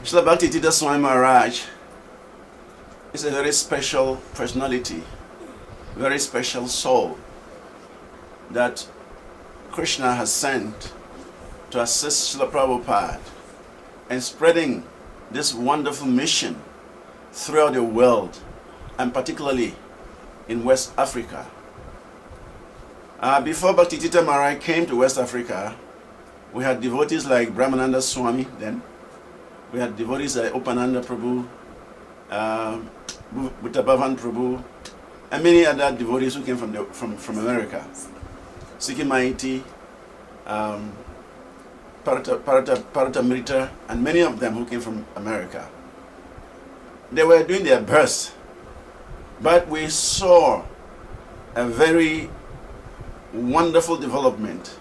Srila Bhakti Tirth Swami Maharaj is a very special personality, very special soul that Krishna has sent to assist Srila Prabhupada in spreading this wonderful mission throughout the world, and particularly in West Africa. Before Bhakti Tirth Maharaj came to West Africa, we had devotees like Brahmananda Swami then. We had devotees like Upananda Prabhu, Bhutabhavan Prabhu, and many other devotees who came from America. Sikhi Maiti, Paratamrita, and many of them who came from America. They were doing their best, but we saw a very wonderful development.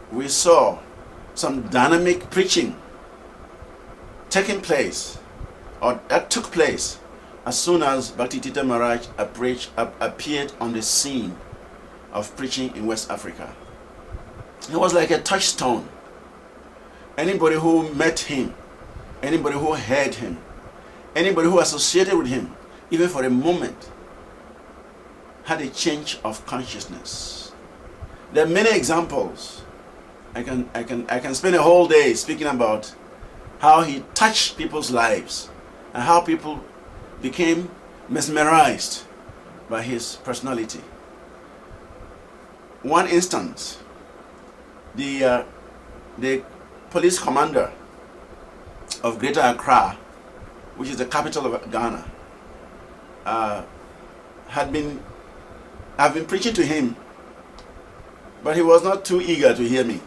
We saw some dynamic preaching taking place, or that took place as soon as Bhakti Tirth Maharaj appeared on the scene of preaching in West Africa. It was like a touchstone. Anybody who met him, anybody who heard him, anybody who associated with him, even for a moment, had a change of consciousness. There are many examples. I can spend a whole day speaking about how he touched people's lives and how people became mesmerized by his personality. One instance, the police commander of Greater Accra, which is the capital of Ghana, I've been preaching to him, but he was not too eager to hear me.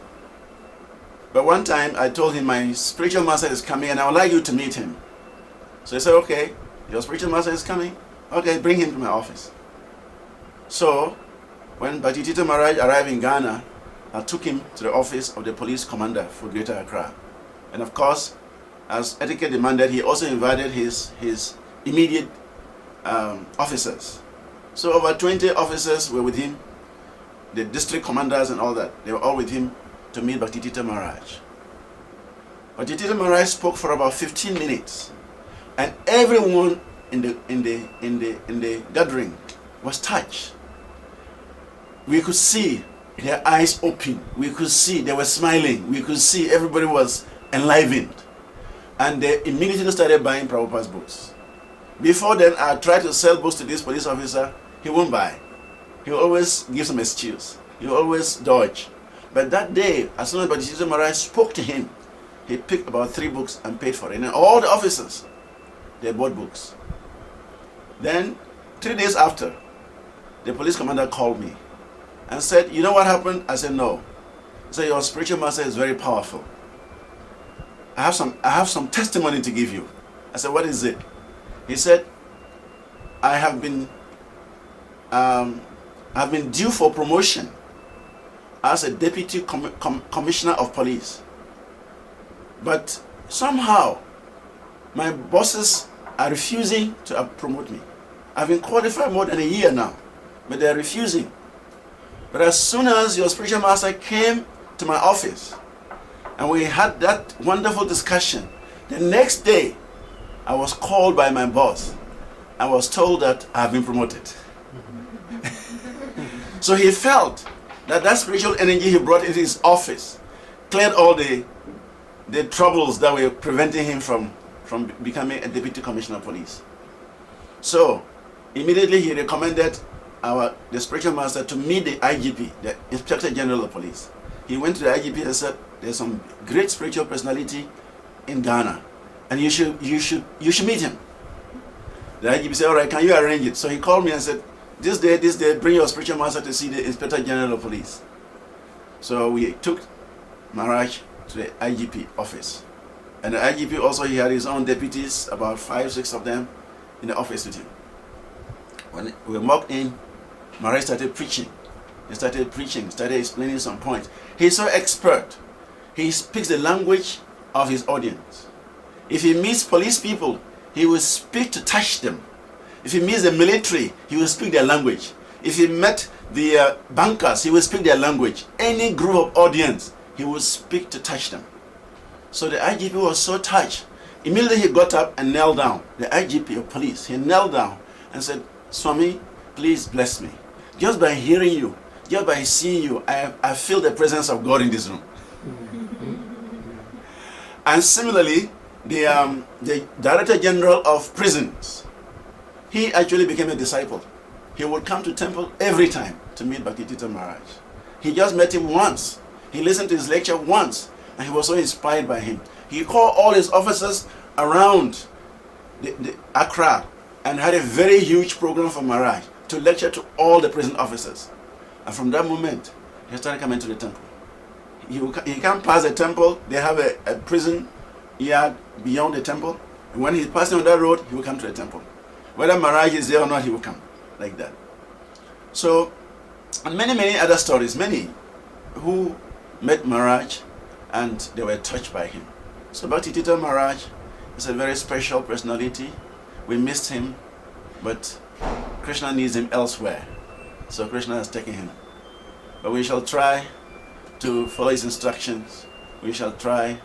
But one time I told him my spiritual master is coming and I would like you to meet him. So he said, okay, your spiritual master is coming? Okay, bring him to my office. So when Bhakti Tirth Maharaj arrived in Ghana, I took him to the office of the police commander for Greater Accra. And of course, as etiquette demanded, he also invited his immediate officers. So over 20 officers were with him, the district commanders and all that. They were all with him to meet Bhakti Tirth Maharaj. Bhakti Tirth Maharaj spoke for about 15 minutes, and everyone in the gathering was touched. We could see their eyes open. We could see they were smiling. We could see everybody was enlivened. And they immediately started buying Prabhupada's books. Before then, I tried to sell books to this police officer. He won't buy. He will always give some excuse. He will always dodge. But that day, as soon as Bhakti Tirth Maharaj spoke to him, he picked about 3 books and paid for it. And all the officers, they bought books. Then, 3 days after, the police commander called me and said, you know what happened? I said, no. He said, your spiritual master is very powerful. I have some testimony to give you. I said, what is it? He said, I have been due for promotion as a deputy commissioner of police. But somehow, my bosses are refusing to promote me. I've been qualified more than a year now, but they're refusing. But as soon as your spiritual master came to my office, and we had that wonderful discussion, the next day, I was called by my boss. I was told that I've been promoted. So he felt that spiritual energy he brought into his office cleared all the troubles that were preventing him from becoming a deputy commissioner of police. So immediately he recommended the spiritual master to meet the IGP, the Inspector General of Police. He went to the IGP and said, there's some great spiritual personality in Ghana, and you should meet him. The IGP said, all right, can you arrange it? So he called me and said, this day, bring your spiritual master to see the Inspector General of Police. So we took Maharaj to the IGP office. And the IGP also, he had his own deputies, about 5, 6 of them, in the office with him. When we walked in, Maharaj started preaching. He started preaching, started explaining some points. He's so expert. He speaks the language of his audience. If he meets police people, he will speak to touch them. If he meets the military, he will speak their language. If he met the bankers, he will speak their language. Any group of audience, he will speak to touch them. So the IGP was so touched. Immediately he got up and knelt down. The IGP of police, he knelt down and said, Swami, please bless me. Just by hearing you, just by seeing you, I feel the presence of God in this room. And similarly, the Director General of Prisons, he actually became a disciple. He would come to temple every time to meet Bhakti Tirth Maharaj. He just met him once. He listened to his lecture once, and he was so inspired by him. He called all his officers around the Accra and had a very huge program for Maharaj to lecture to all the prison officers. And from that moment, he started coming to the temple. He can't pass the temple. They have a prison yard beyond the temple. And when he's passing on that road, he will come to the temple. Whether Maharaj is there or not, he will come like that. So, and many other stories, many who met Maharaj and they were touched by him. So Bhakti Tirth Maharaj is a very special personality. We missed him, but Krishna needs him elsewhere. So Krishna has taken him. But we shall try to follow his instructions. We shall try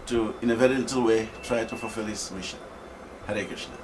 to, in a very little way, try to fulfill his mission. Hare Krishna.